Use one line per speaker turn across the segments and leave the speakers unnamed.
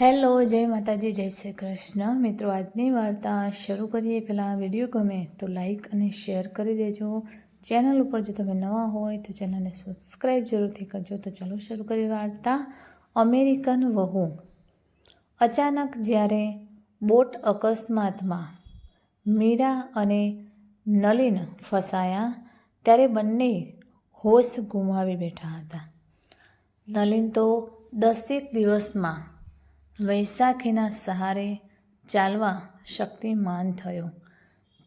Hello, જય માતાજી, જય શ્રી કૃષ્ણ. મિત્રો, આજની વાર્તા શરૂ કરીએ પહેલાં વિડીયો ગમે તો લાઈક અને શેર કરી દેજો. ચેનલ ઉપર જો તમે નવા હોય તો ચેનલને સબસ્ક્રાઈબ જરૂરથી કરજો. તો ચાલો શરૂ કરીએ વાર્તા. અમેરિકન વહુ. અચાનક જ્યારે બોટ અકસ્માતમાં મીરા અને નલિન ફસાયા ત્યારે બંને હોશ ગુમાવી બેઠા હતા. નલિન તો 10 દિવસમાં વૈશાખીના સહારે ચાલવા શક્તિમાન થયો.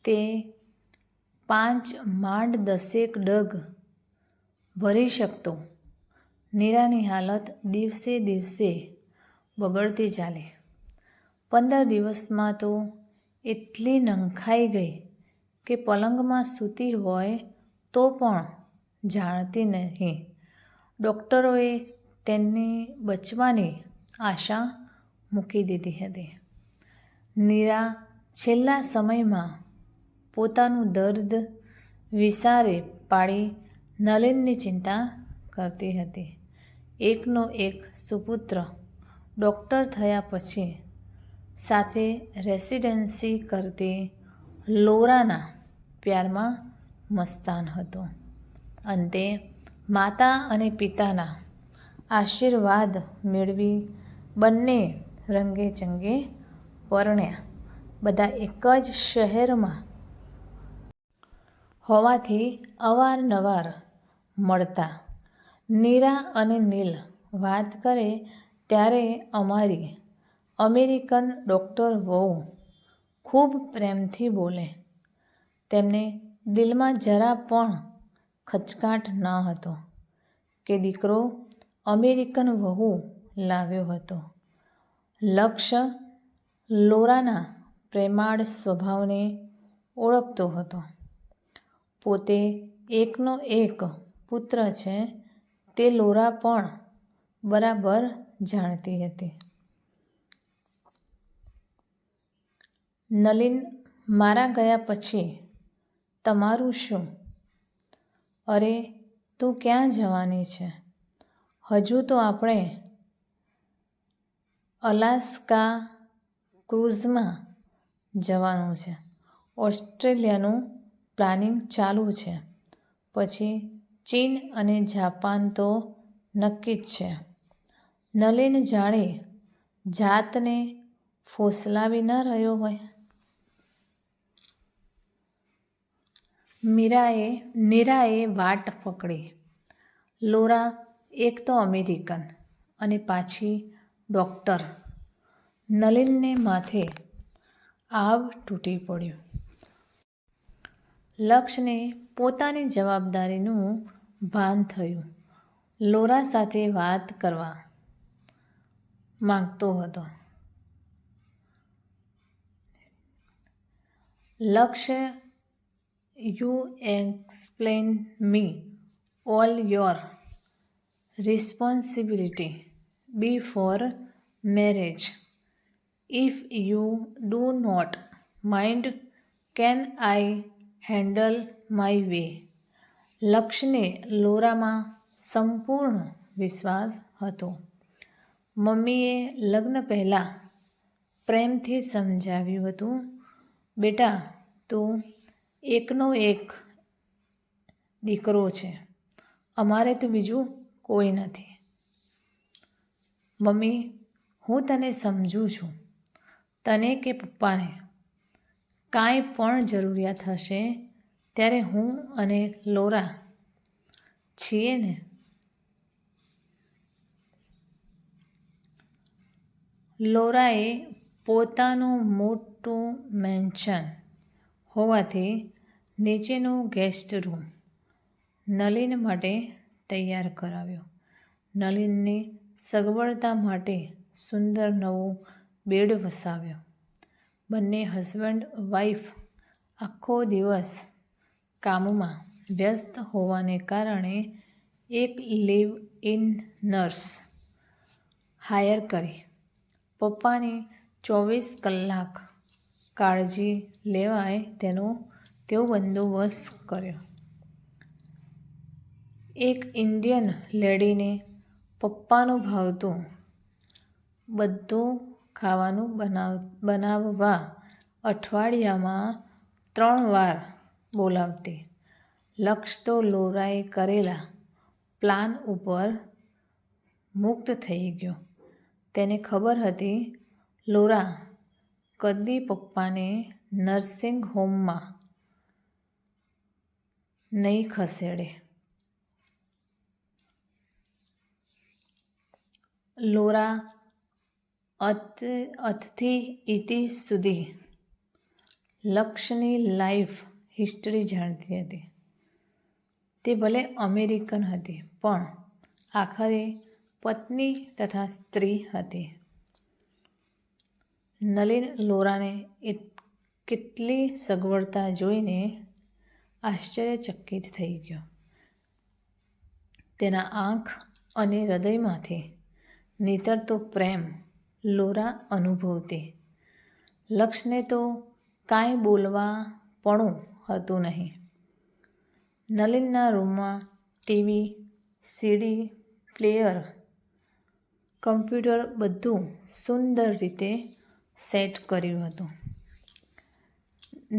તે 5 માંડ 10 ડગ ભરી શકતો. નીરાની હાલત દિવસે દિવસે બગડતી ચાલી. 15 દિવસમાં તો એટલી નંખાઈ ગઈ કે પલંગમાં સૂતી હોય તો પણ જાણતી નહીં. ડૉક્ટરોએ તેની બચવાની આશા મૂકી દીધી હતી. નીરા છેલ્લા સમયમાં પોતાનું દર્દ વિસારે પાડી નલિનની ચિંતા કરતી હતી. એકનો એક સુપુત્ર ડૉક્ટર થયા પછી સાથે રેસિડેન્સી કરતી લોરાના પ્યારમાં મસ્તાન હતો. અંતે માતા અને પિતાના આશીર્વાદ મેળવી બંને રંગે ચંગે પરણ્યા. બધા એક જ શહેરમાં હોવાથી અવારનવાર મળતા. નીરા અને નીલ વાત કરે ત્યારે અમારી અમેરિકન ડૉક્ટર વહુ ખૂબ પ્રેમથી બોલે. તેમને દિલમાં જરા પણ ખચકાટ ન હતો કે દીકરો અમેરિકન વહુ લાવ્યો હતો. લક્ષ્ય લોરાના પ્રેમાળ સ્વભાવને ઓળખતો હતો. પોતે એકનો એક પુત્ર છે તે લોરા પણ બરાબર જાણતી હતી. નલિન, મારા ગયા પછી તમારું શું? અરે, તું ક્યાં જવાની છે? હજુ તો આપણે અલાસ્કા ક્રૂઝમાં જવાનું છે. ઓસ્ટ્રેલિયાનું પ્લાનિંગ ચાલુ છે. પછી ચીન અને જાપાન તો નક્કી જ છે. નલિન જાણે જાતને ફોસલાવી ન રહ્યો હોય. નીરાએ વાટ પકડી. લોરા એક તો અમેરિકન અને પાછી ડૉક્ટર. નલિનને માથે આવ તૂટી પડ્યું. લક્ષ્યને પોતાની જવાબદારીનું ભાન થયું. લોરા સાથે વાત કરવા માંગતો હતો. Lakshya, you explain me all your responsibility before marriage. If you do not mind can I handle my way. લક્ષ્યને લોરામાં સંપૂર્ણ વિશ્વાસ હતો. મમ્મીએ લગ્ન પહેલાં પ્રેમથી સમજાવ્યું હતું, બેટા, તું એકનો એક દીકરો છે. અમારે તો બીજું કોઈ નથી. મમ્મી, હું તને સમજું છું. તને કે પપ્પાને કાંઈ પણ જરૂરિયાત હશે ત્યારે હું અને લોરા છીએ ને. લોરાએ પોતાનું મોટું મેન્શન હોવાથી નીચેનો ગેસ્ટ રૂમ નલિન માટે તૈયાર કરાવ્યો. નલિનની સગવડતા માટે સુંદર નવો બેડ વસાવ્યો. બંને હસબન્ડ વાઈફ આખો દિવસ કામમાં વ્યસ્ત હોવાને કારણે એક લિવ ઇન નર્સ હાયર કરી પપ્પાની 24 કલાક કાળજી લેવાય તેવો બંદોબસ્ત કર્યો. એક ઇન્ડિયન લેડીને પપ્પાનું ભાવતું બધું ખાવાનું બનાવવા અઠવાડિયામાં 3 વાર બોલાવતી. લક્ષ તો લોરાએ કરેલા પ્લાન ઉપર મુક્ત થઈ ગયો. તેને ખબર હતી લોરા કદી પપ્પાને નર્સિંગ હોમમાં નહીં ખસેડે. લોરા અતથી ઇતિ સુધી લક્ષની લાઈફ હિસ્ટ્રી જાણતી હતી. તે ભલે અમેરિકન હતી પણ આખરે પત્ની તથા સ્ત્રી હતી. નલિન લોરાને કેટલી સગવડતા જોઈને આશ્ચર્યચકિત થઈ ગયો. તેના આંખ અને હૃદયમાંથી નીતરતો પ્રેમ લોરા અનુભવતી. લક્ષને તો કાંઈ બોલવાપણું હતું નહીં. નલિનના રૂમમાં ટીવી, સીડી પ્લેયર, કમ્પ્યુટર બધું સુંદર રીતે સેટ કર્યું હતું.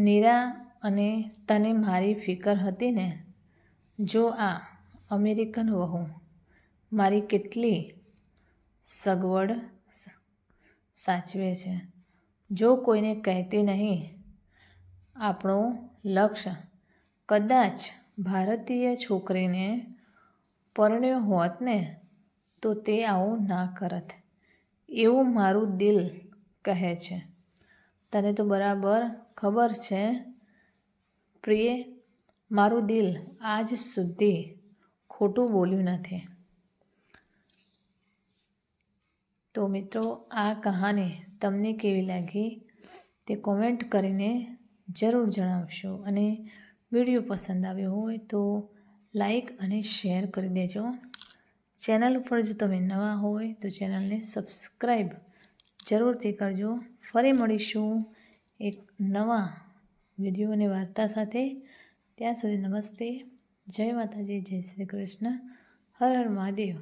નીરા અને તને મારી ફિકર હતી ને? જો આ અમેરિકન વહુ મારી કેટલી સગવડ સાચવે છે. જો કોઈને કહેતી નહીં. આપણો લક્ષ કદાચ ભારતીય છોકરીને પરણ્યો હોત ને તો તે આવું ના કરત એવું મારું દિલ કહે છે. તને તો બરાબર ખબર છે પ્રિયે, મારું દિલ આજ સુધી ખોટું બોલ્યું નથી. તો મિત્રો, આ કહાની તમને કેવી લાગી તે કોમેન્ટ કરીને જરૂર જણાવશો. અને વિડીયો પસંદ આવ્યો હોય તો લાઈક અને શેર કરી દેજો. ચેનલ ઉપર જો તમે નવા હોય તો ચેનલને સબસ્ક્રાઈબ જરૂરથી કરજો. ફરી મળીશું એક નવા વિડીયો અને વાર્તા સાથે. ત્યાં સુધી નમસ્તે, જય માતાજી, જય શ્રી કૃષ્ણ, હર હર મહાદેવ.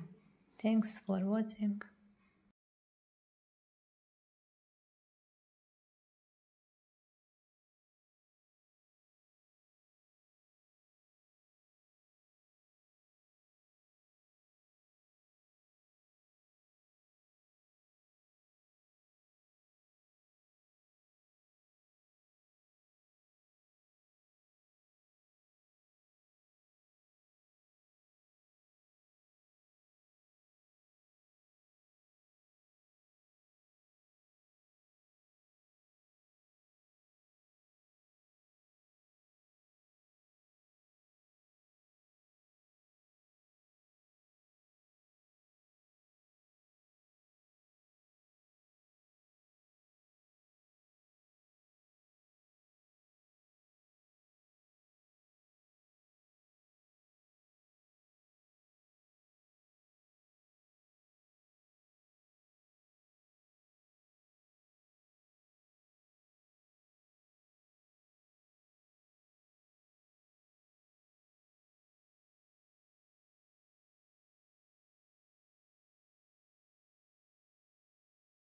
Thanks for watching.